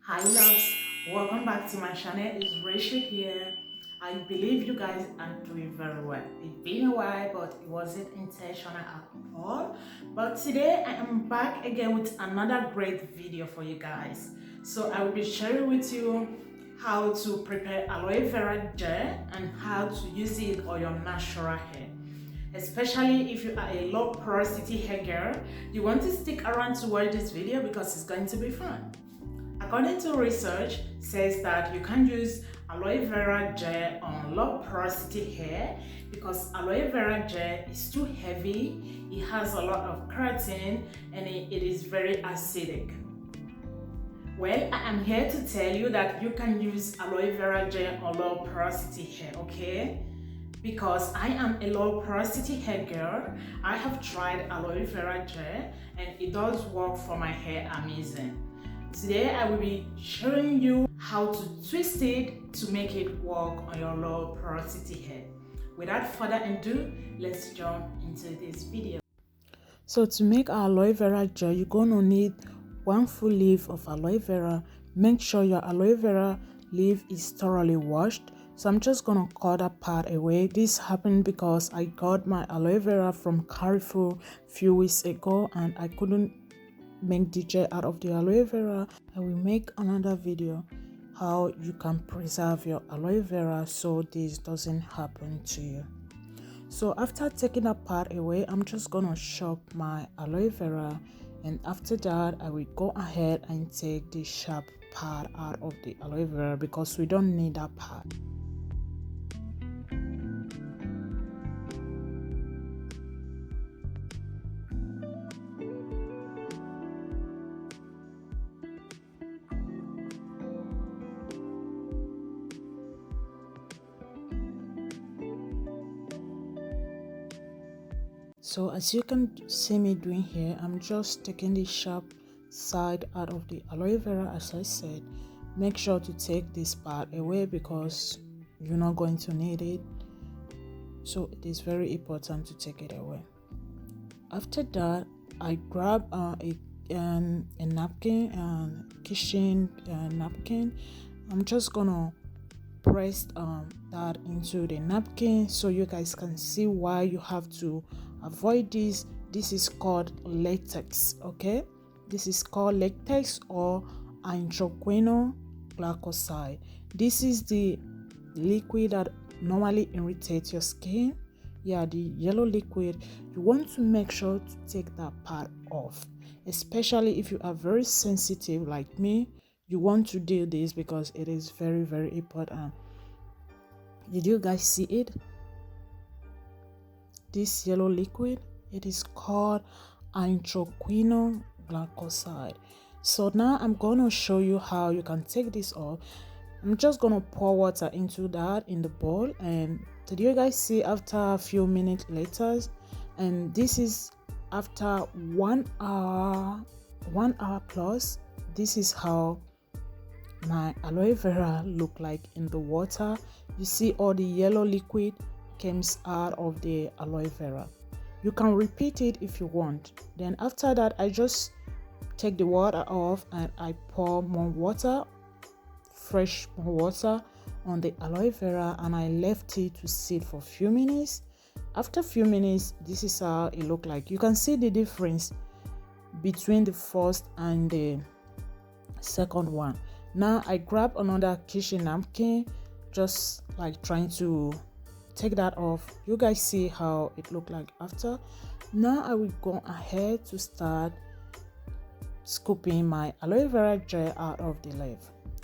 Hi loves, welcome back to my channel. It's Rachael here. I believe you guys are doing very well. It's been a while, but it wasn't intentional at all. But today I am back again with another great video for you guys. So I will be sharing with you how to prepare aloe vera gel and how to use it on your natural hair. Especially if you are a low porosity hair girl, you want to stick around to watch this video because it's going to be fun. According to research, says that you can use aloe vera gel on low porosity hair because aloe vera gel is too heavy, it has a lot of keratin, and it is very acidic. Well, I am here to tell you that you can use aloe vera gel on low porosity hair, okay? Because I am a low porosity hair girl, I have tried aloe vera gel and it does work for my hair amazing. Today I will be showing you how to twist it to make it work on your low porosity hair. Without further ado, let's jump into this video. So to make our aloe vera gel, you're gonna need one full leaf of aloe vera. Make sure your aloe vera leaf is thoroughly washed. So I'm just gonna cut that part away. This happened because I got my aloe vera from Carrefour a few weeks ago and I couldn't make the gel out of the aloe vera. I will make another video how you can preserve your aloe vera so this doesn't happen to you. So after taking that part away, I'm just gonna chop my aloe vera, and after that I will go ahead and take the sharp part out of the aloe vera because we don't need that part. So as you can see me doing here, I'm just taking the sharp side out of the aloe vera. As I said, make sure to take this part away because you're not going to need it. So it is very important to take it away. After that, I grab a napkin, kitchen napkin. I'm just gonna press that into the napkin so you guys can see why you have to avoid this. This is called latex, okay? This is called latex or anthraquinone glycoside. This is the liquid that normally irritates your skin. Yeah, the yellow liquid. You want to make sure to take that part off, especially if you are very sensitive like me. You want to do this because it is very, very important. Did you guys see it? This yellow liquid, it is called anthraquinone glycoside. So now I'm going to show you how you can take this off. I'm just going to pour water into that in the bowl, and did you guys see after a few minutes later, and this is after 1 hour plus, this is how my aloe vera look like in the water. You see all the yellow liquid comes out of the aloe vera. You can repeat it if you want. Then after that, I just take the water off and I pour more water, fresh water on the aloe vera, and I left it to sit for a few minutes. After a few minutes, this is how it look like. You can see the difference between the first and the second one. Now I grab another kitchen napkin, just like trying to take that off. You guys see how it looked like after. Now I will go ahead to start scooping my aloe vera gel out of the leaf.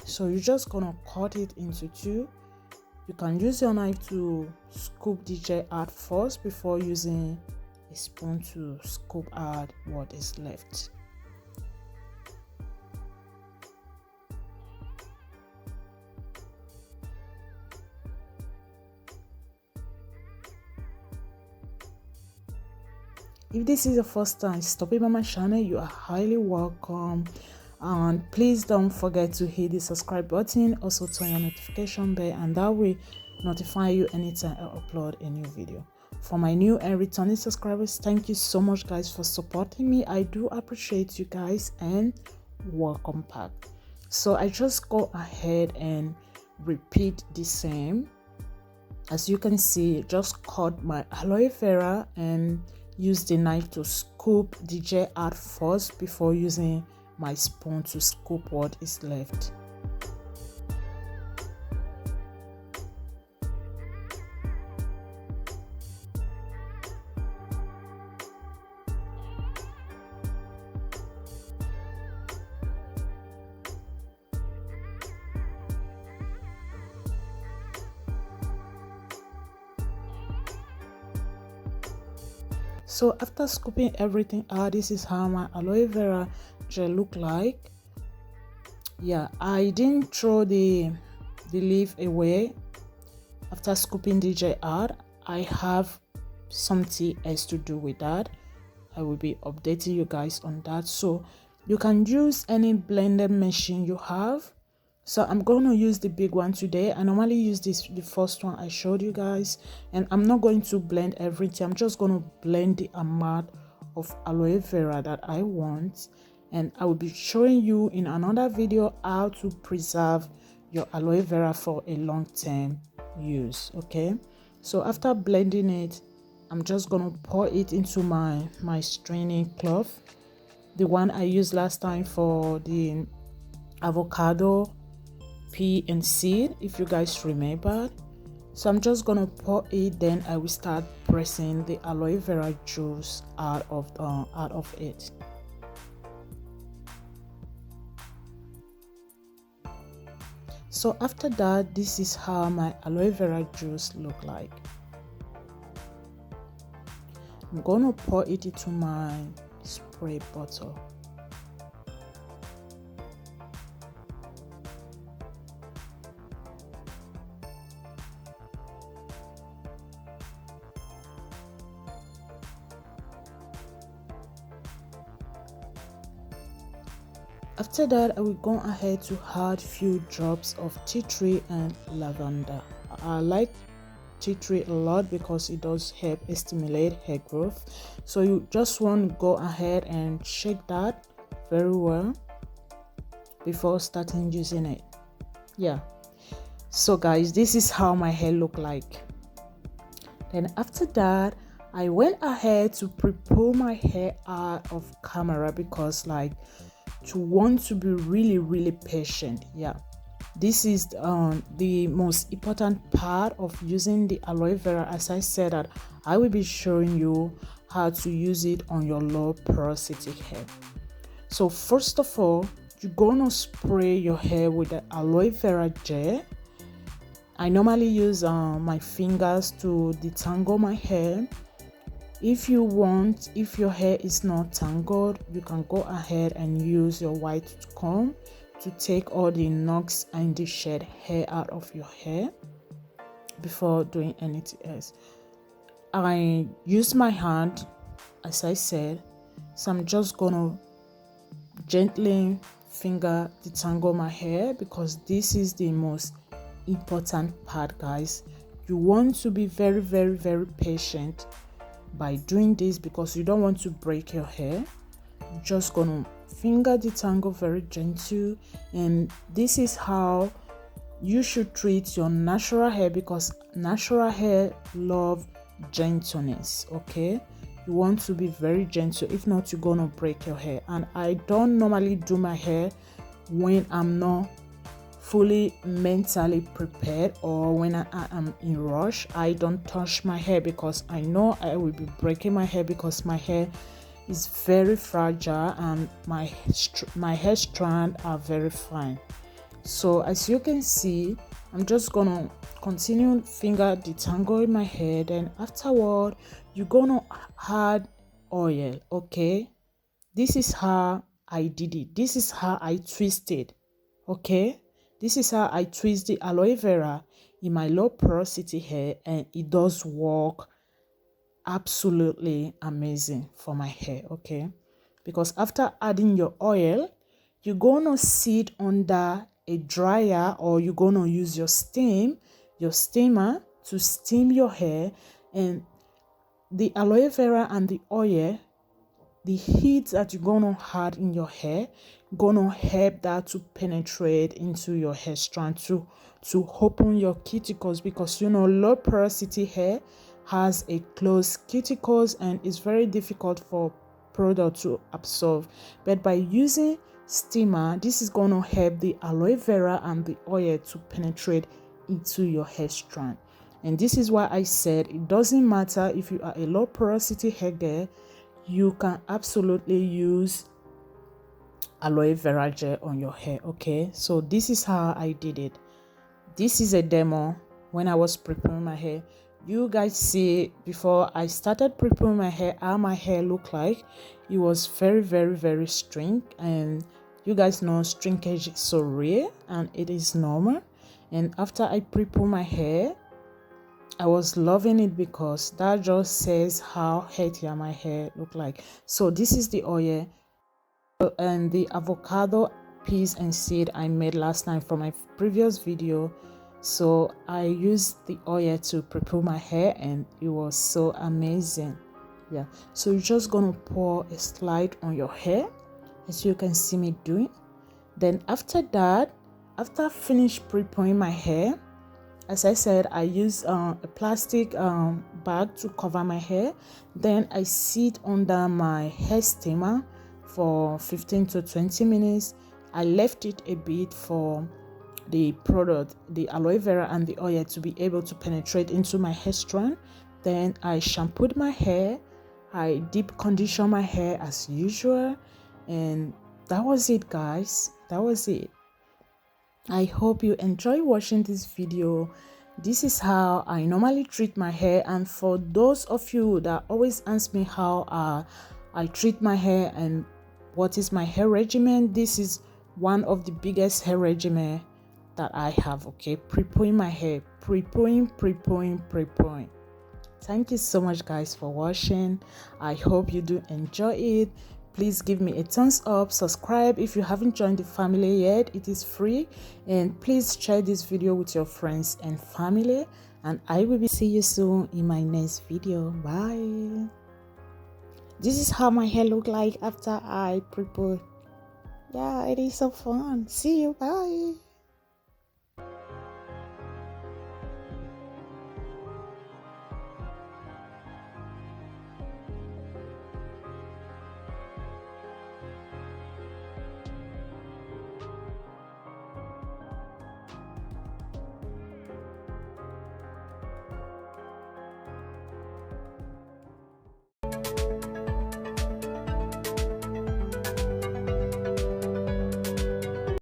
So you're just gonna cut it into two. You can use your knife to scoop the gel out first before using a spoon to scoop out what is left. If this is the first time stopping by my channel, you are highly welcome, and please don't forget to hit the subscribe button, also turn your notification bell, and that will notify you anytime I upload a new video. For my new and returning subscribers, thank you so much guys for supporting me. I do appreciate you guys and welcome back. So I just go ahead and repeat the same. As you can see, just cut my aloe vera and use the knife to scoop the gel out first before using my spoon to scoop what is left. So after scooping everything out, this is how my aloe vera gel look like. Yeah, I didn't throw the leaf away. After scooping the gel out, I have something else to do with that. I will be updating you guys on that. So you can use any blender machine you have. So I'm going to use the big one today. I normally use the first one I showed you guys, and I'm not going to blend everything. I'm just going to blend the amount of aloe vera that I want, and I will be showing you in another video how to preserve your aloe vera for a long-term use. Okay, so after blending it, I'm just going to pour it into my straining cloth, the one I used last time for the avocado pea and seed, if you guys remember. So I'm just gonna pour it, then I will start pressing the aloe vera juice out of it. So after that, this is how my aloe vera juice look like. I'm gonna pour it into my spray bottle. After that, I will go ahead to add few drops of tea tree and lavender. I like tea tree a lot because it does help stimulate hair growth. So you just want to go ahead and shake that very well before starting using it. Yeah. So guys, this is how my hair look like. Then after that, I went ahead to prepoo my hair out of camera because to want to be really patient. Yeah, this is the most important part of using the aloe vera. As I said, that I will be showing you how to use it on your low porosity hair. So first of all, you're gonna spray your hair with the aloe vera gel. I normally use my fingers to detangle my hair. If you want, if your hair is not tangled, you can go ahead and use your white comb to take all the knots and the shed hair out of your hair before doing anything else. I use my hand, as I said, so I'm just gonna gently finger detangle my hair because this is the most important part, guys. You want to be very patient by doing this because you don't want to break your hair. You're just gonna finger detangle very gentle, and this is how you should treat your natural hair because natural hair love gentleness. Okay, you want to be very gentle, if not you're gonna break your hair. And I don't normally do my hair when I'm not fully mentally prepared or when I am in rush. I don't touch my hair because I know I will be breaking my hair because my hair is very fragile and my hair strand are very fine. So as you can see, I'm just gonna continue finger detangling my hair. Then afterward, you're gonna add oil. Okay, this is how I did it. This is how I twisted. Okay, this is how I twist the aloe vera in my low porosity hair, and it does work absolutely amazing for my hair. Okay, because after adding your oil, you're gonna sit under a dryer or you're gonna use your steamer to steam your hair, and the aloe vera and the oil the heat that you're gonna add in your hair gonna help that to penetrate into your hair strand to open your cuticles, because low porosity hair has a closed cuticles and it's very difficult for product to absorb. But by using steamer, this is gonna help the aloe vera and the oil to penetrate into your hair strand. And this is why I said it doesn't matter if you are a low porosity hair girl, you can absolutely use aloe vera gel on your hair. Okay, so this is how I did it. This is a demo when I was preparing my hair. You guys see before I started preparing my hair how my hair looked like. It was very, very, very string, and you guys know shrinkage is so rare and it is normal. And after I prepare my hair, I was loving it because that just says how healthier my hair look like. So this is the oil and the avocado peas and seed I made last night from my previous video. So I used the oil to prepare my hair and it was so amazing. Yeah, so you're just gonna pour a slide on your hair as you can see me doing. Then after that, after I finish preparing my hair, as I said, I use a plastic bag to cover my hair. Then I sit under my hair steamer for 15 to 20 minutes. I left it a bit for the product, the aloe vera and the oil, to be able to penetrate into my hair strand. Then I shampooed my hair. I deep condition my hair as usual. And that was it, guys. That was it. I hope you enjoy watching this video. This is how I normally treat my hair, and for those of you that always ask me how I treat my hair and what is my hair regimen, this is one of the biggest hair regimen that I have. Okay, prepooing my hair, prepooing. Thank you so much, guys, for watching. I hope you do enjoy it. Please give me a thumbs up, subscribe if you haven't joined the family yet. It is free, and please share this video with your friends and family, and I will see you soon in my next video. Bye. This is how my hair look like after I prepare. Yeah, it is so fun. See you. Bye.